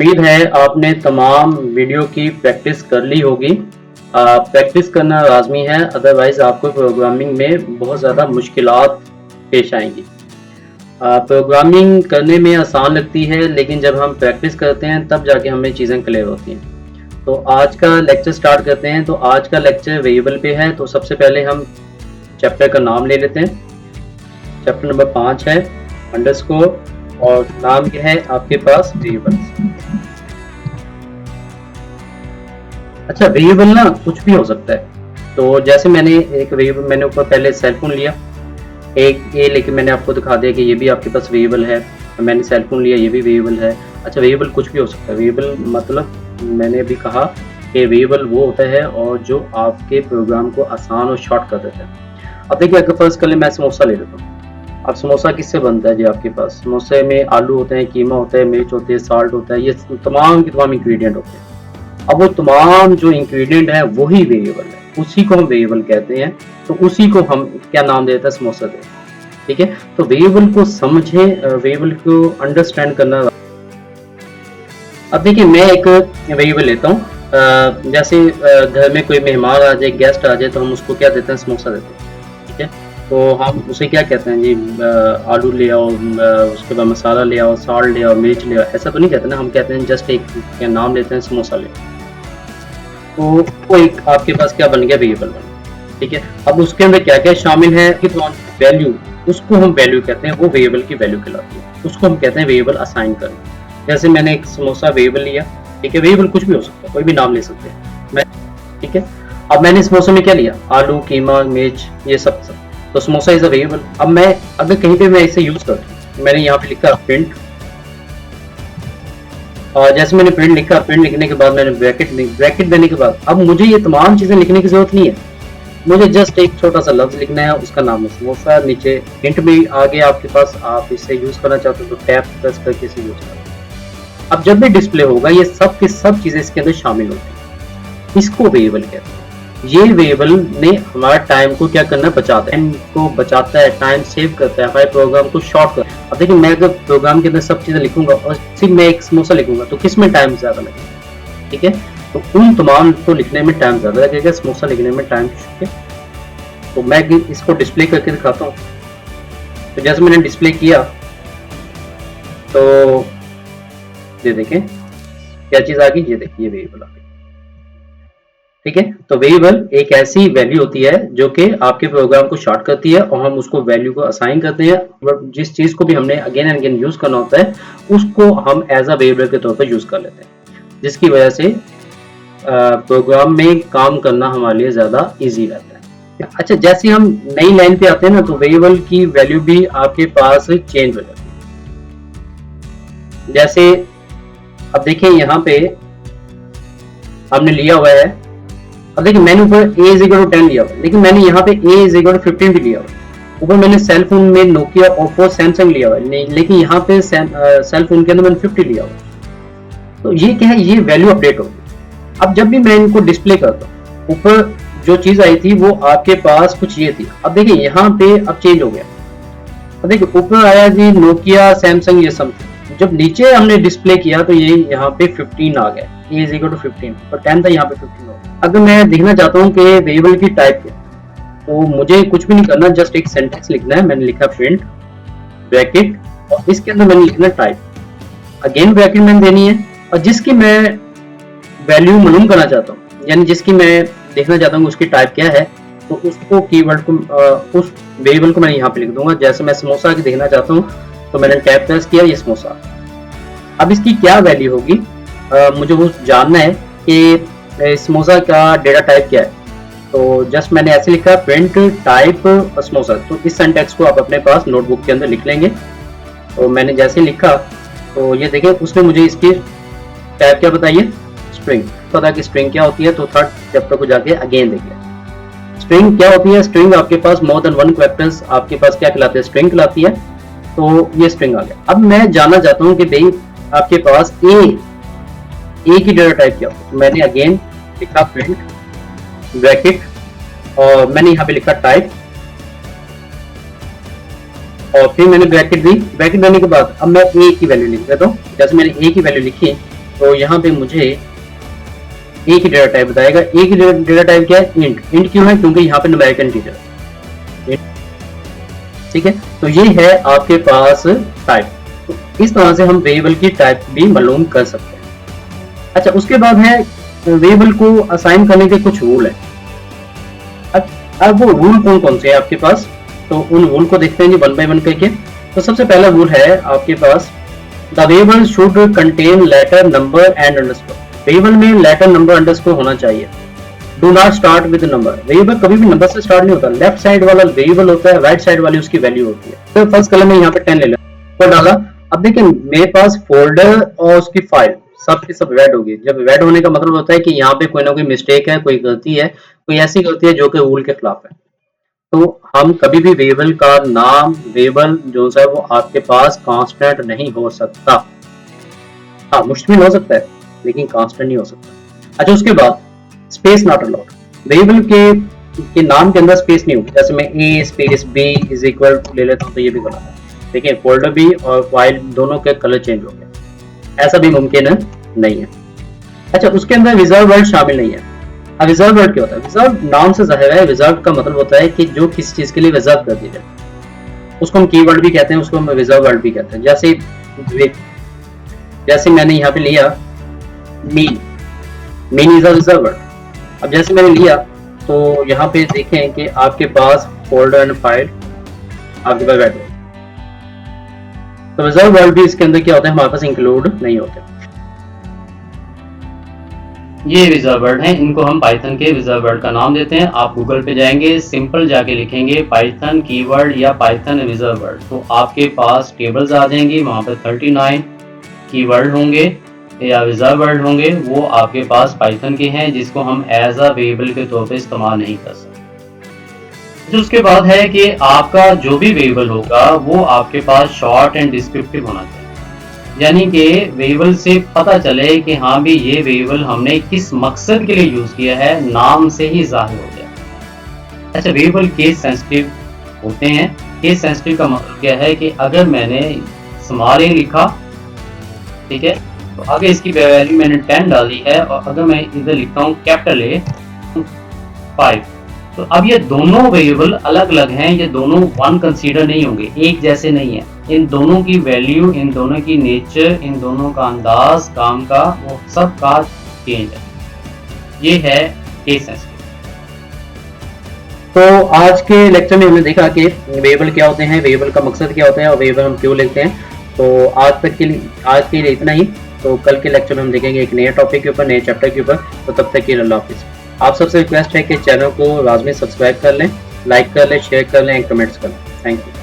उम्मीद है आपने तमाम वीडियो की प्रैक्टिस कर ली होगी। प्रैक्टिस करना लाजमी है, अदरवाइज आपको प्रोग्रामिंग में बहुत ज़्यादा मुश्किलात पेश आएंगी। प्रोग्रामिंग करने में आसान लगती है, लेकिन जब हम प्रैक्टिस करते हैं तब जाके हमें चीज़ें क्लियर होती हैं। तो आज का लेक्चर स्टार्ट करते हैं। तो आज का लेक्चर वेरिएबल पे है। तो सबसे पहले हम चैप्टर का नाम ले लेते हैं। चैप्टर नंबर 5 है अंडरस्कोर, और नाम क्या है आपके पास? वेरिएबल्स। अच्छा, वेरिएबल ना कुछ भी हो सकता है। तो जैसे मैंने एक वेरिएबल, मैंने ऊपर पहले सेल फोन लिया एक ये, लेकिन मैंने आपको दिखा दिया कि ये भी आपके पास वेरिएबल है। मैंने सेल फोन लिया, ये भी वेरिएबल है। अच्छा, वेरिएबल कुछ भी हो सकता है। वेरिएबल मतलब मैंने अभी कहा कि वेरिएबल वो होता है और जो आपके प्रोग्राम को आसान और शॉर्ट कर देता है। अब देखिए, अगर फर्स्ट कर ले, मैं समोसा ले लेता हूँ। अब समोसा किससे बनता है जी? आपके पास समोसे में आलू होते हैं, कीमा होता है, मिर्च होती है, साल्ट होता है, ये तमाम के तमाम इंग्रेडिएंट होते हैं। अब वो तमाम जो इंग्रेडिएंट है वही वेरिएबल है, उसी को हम वेरिएबल कहते हैं। तो उसी को हम क्या नाम देते हैं? समोसा देते हैं। ठीक है, तो वेरिएबल को समझें, वेरिएबल को अंडरस्टैंड करना। अब देखिए, मैं एक वेरिएबल लेता हूँ। जैसे घर में कोई मेहमान आ जाए, गेस्ट आ जाए, तो हम उसको क्या देते हैं? समोसा देते हैं। ठीक है, तो हम उसे क्या कहते हैं जी? आलू ले आओ, उसके बाद मसाला ले आओ, साल्ट ले आओ, मिर्च ले आओ, ऐसा तो नहीं कहते ना। हम कहते हैं जस्ट एक नाम लेते हैं, समोसा ले आओ। तो वो एक आपके पास क्या बन गया? वेरिएबल बन गया। ठीक है, अब उसके अंदर क्या क्या शामिल है कि वैल्यू, उसको हम वैल्यू कहते हैं, वो वेरिएबल की वैल्यू कहलाती है। उसको हम कहते हैं वेरिएबल असाइन करना। जैसे मैंने एक समोसा वेरिएबल लिया। ठीक है, वेरिएबल कुछ भी हो सकता है, कोई भी नाम ले सकते हैं मैं। ठीक है, अब मैंने समोसे में क्या लिया? आलू, कीमा, मिर्च, ये सब। तो समोसा इज अ वेरिएबल। अब मैं अगर कहीं पे मैं इसे यूज करता, मैंने यहाँ पे लिखा प्रिंट, और जैसे मैंने प्रिंट लिखा, प्रिंट लिखने के बाद मैंने ब्रैकेट देने के बाद अब मुझे ये तमाम चीजें लिखने की जरूरत नहीं है। मुझे जस्ट एक छोटा सा लफ्ज लिखना है, उसका नाम है समोसा। नीचे हिंट भी आ गया आपके पास, आप इसे यूज करना चाहते हो तो टैप प्रेस करके इसे यूज करो। अब जब भी डिस्प्ले होगा, ये सब की सब चीजें इसके अंदर शामिल होती हैं। इसको वेरिएबल कहते हैं। ये वेरिएबल ने हमारा टाइम को क्या करना है? बचाता है, टाइम को बचाता है, टाइम सेव करता है, हमारे प्रोग्राम को शॉर्ट करता है। अब देखिए, मैं अगर प्रोग्राम के अंदर सब चीजें लिखूंगा और सिर्फ मैं एक समोसा लिखूंगा, तो किस में टाइम ज्यादा लगेगा? ठीक है, तो उन तमाम को लिखने में टाइम ज्यादा लगेगा, समोसा लिखने में टाइम। तो मैं इसको डिस्प्ले करके दिखाता हूँ। तो जैसे मैंने डिस्प्ले किया, तो ये देखें क्या चीज आ गई। ये देखिए, ये वेरिएबल आ गई। ठीक है, तो वेरिएबल एक ऐसी वैल्यू होती है जो कि आपके प्रोग्राम को शॉर्ट करती है, और हम उसको वैल्यू को असाइन करते हैं। जिस चीज को भी हमने अगेन एंड अगेन यूज करना होता है, उसको हम एज अ वेरिएबल के तौर पर यूज कर लेते हैं, जिसकी वजह से प्रोग्राम में काम करना हमारे लिए ज्यादा इजी रहता है। अच्छा, जैसे हम नई लाइन पे आते हैं ना, तो वेरिएबल की वैल्यू भी आपके पास चेंज हो जाती है। जैसे अब देखिए, यहाँ पे हमने लिया हुआ है। अब देखिए, मैंने ऊपर a इज इक्वल टू 10 लिया हुआ, लेकिन मैंने यहाँ पे a इज इक्वल टू 15 भी लिया हुआ। ऊपर मैंने सेल फोन में नोकिया, ओप्पो, सैमसंग लिया हुआ, लेकिन यहाँ पे सेल फोन के अंदर मैंने 50 लिया हुआ। तो ये क्या है? ये वैल्यू अपडेट होगी। अब जब भी मैं इनको डिस्प्ले करता हूँ, ऊपर जो चीज आई थी वो आपके पास कुछ ये थी। अब देखिए, यहाँ पे अब चेंज हो गया। अब देखिए, ऊपर आया जी नोकिया, सैमसंग, ये सब। जब नीचे हमने डिस्प्ले किया तो ये यहाँ पे 15 आ गया, a इज इक्वल टू 15, और 10 था, यहाँ पे 15 हो गया। अगर मैं देखना चाहता हूँ कि वेरिएबल की टाइप क्या, तो मुझे कुछ भी नहीं करना, जस्ट एक सेंटेंस लिखना है। मैंने लिखा प्रिंट ब्रैकेट, और इसके अंदर मैंने लिखना टाइप। अगेन ब्रैकेट मैंने देनी है, और जिसकी मैं वैल्यू मालूम करना चाहता हूँ, यानी जिसकी मैं देखना चाहता हूँ उसकी टाइप क्या है, तो उसको कीवर्ड को, उस वेरिएबल को मैंने यहाँ पे लिख दूंगा। जैसे मैं समोसा की देखना चाहता हूँ, तो मैंने टैब प्रेस किया, ये समोसा। अब इसकी क्या वैल्यू होगी, मुझे वो जानना है कि समोसा का डेटा टाइप क्या है। तो जस्ट मैंने ऐसे लिखा, प्रिंट टाइप समोसा। तो इस सिंटैक्स को आप अपने पास नोटबुक के अंदर लिख लेंगे। तो मैंने जैसे लिखा, तो ये देखें, उसने मुझे इसकी टाइप क्या बताइए? स्ट्रिंग। पता कि स्ट्रिंग क्या होती है, तो थर्ड चैप्टर को जाके अगेन देखिए स्ट्रिंग क्या होती है। स्ट्रिंग आपके पास मोर देन वन कैरेक्टर्स आपके पास क्या कहलाते हैं? स्ट्रिंग कहलाती है। तो ये स्ट्रिंग आ गया। अब मैं जानना चाहता हूँ कि भाई आपके पास ए की डेटा टाइप क्या हो। तो मैंने अगेन लिखा प्रिंट ब्रैकेट, और मैंने यहाँ पे लिखा टाइप, और फिर मैंने ब्रैकेट दी। ब्रैकेट देने के बाद अब मैं ए की वैल्यू लिख देता हूँ। जैसे मैंने ए की वैल्यू लिखी, तो यहाँ पे मुझे एक ही डेटा टाइप बताएगा। एक ही डेटा टाइप क्या है? इंट। इंट क्यों है? क्योंकि यहाँ पे न्यूमेरिकल इंटीजर है, ठीक है। तो ये है आपके पास टाइप। तो इस तरह से हम वेरिएबल की टाइप भी मालूम कर सकते हैं। अच्छा, उसके बाद है वेरिएबल को असाइन करने के कुछ रूल है। अब वो रूल कौन कौन से हैं आपके पास, तो उन रूल को देखते हैं जी वन बाय वन करके। तो सबसे पहला रूल है आपके पास, the variable should contain letter, number and underscore. Variable में लेटर, नंबर, अंडरस्कोर होना चाहिए। Do not start with number. Variable कभी भी नंबर से स्टार्ट नहीं होता। लेफ्ट साइड वाला वेरिएबल होता है, राइट साइड वाली उसकी वैल्यू होती है। तो फर्स्ट कलम में यहाँ पे 10 ले लें, तो डाला। अब देखिए मेरे पास फोल्डर और उसकी फाइल सब की सब रेड होगी। जब रेड होने का मतलब होता है कि यहाँ पे कोई ना कोई मिस्टेक है, कोई गलती है, कोई ऐसी गलती है जो कि रूल के खिलाफ है। तो हम कभी भी वेरिएबल का नाम, वेरिएबल जो है वो आपके पास कांस्टेंट नहीं हो सकता। हाँ, मुश्किल हो सकता है लेकिन कांस्टेंट नहीं हो सकता। अच्छा, उसके बाद स्पेस नॉट अलाउड। वेरिएबल के नाम के अंदर स्पेस नहीं होगी। जैसे मैं a space b is equal ले लेता हूँ तो ये भी गलत है। देखिए फोल्डर भी और फाइल दोनों के कलर चेंज हो गए, ऐसा भी मुमकिन नहीं है। अच्छा, उसके अंदर रिजर्व वर्ड शामिल नहीं है। अब रिजर्व वर्ड क्या होता है? रिजर्व नाम से जाहिर है, रिजर्व का मतलब होता है कि जो किसी चीज के लिए रिजर्व कर दी जाए, उसको हम कीवर्ड भी कहते हैं, उसको हम रिजर्व वर्ड भी कहते हैं। जैसे मैंने यहाँ पे लिया mean, mean is a reserve word. अब जैसे मैंने लिया तो यहाँ पे देखें कि आपके पास फोल्डर एंड फाइल आपके पास बैठ गए। तो रिजर्व वर्ड भी इसके अंदर क्या होता है, हमारे पास इंक्लूड नहीं होते। ये रिजर्व वर्ड हैं, इनको हम पाइथन के रिजर्व वर्ड का नाम देते हैं। आप गूगल पे जाएंगे, सिंपल जाके लिखेंगे पाइथन कीवर्ड या पाइथन रिजर्व वर्ड, तो आपके पास टेबल्स आ जाएंगी। वहाँ पे 39 कीवर्ड होंगे या रिजर्व वर्ड होंगे, वो आपके पास पाइथन के हैं, जिसको हम एज अ वेरिएबल के तौर पे इस्तेमाल नहीं कर सकते। उसके बाद है कि आपका जो भी वेरिएबल होगा वो आपके पास शॉर्ट एंड डिस्क्रिप्टिव होना चाहिए, यानी कि वेरिएबल से पता चले कि हाँ भी ये वेरिएबल हमने किस मकसद के लिए यूज किया है, नाम से ही जाहिर हो गया। अच्छा, वेरिएबल केस सेंसिटिव होते हैं। केस सेंसिटिव का मतलब क्या है कि अगर मैंने स्मॉल a लिखा, ठीक है, तो आगे इसकी वैल्यू मैंने 10 डाली है, और अगर मैं इधर लिखता हूँ कैपिटल A 5, तो अब ये दोनों वेरिएबल अलग अलग हैं, ये दोनों वन कंसीडर नहीं होंगे, एक जैसे नहीं है। इन दोनों की वैल्यू, इन दोनों की नेचर, इन दोनों का अंदाज काम का, वो सब का चेंज है। ये है केस सेंसिटिव। तो आज के लेक्चर में हमने देखा कि वेरिएबल क्या होते हैं, वेरिएबल का मकसद क्या होता है और वेरिएबल हम क्यों लिखते हैं। तो आज के लिए इतना ही। तो कल के लेक्चर में हम देखेंगे एक नए टॉपिक के ऊपर, नए चैप्टर के ऊपर। तो तब तक के लिए अल्लाह हाफिज़। आप सबसे रिक्वेस्ट है कि चैनल को लाजमी सब्सक्राइब कर लें, लाइक कर लें, शेयर कर लें, कमेंट्स कर लें। Thank you.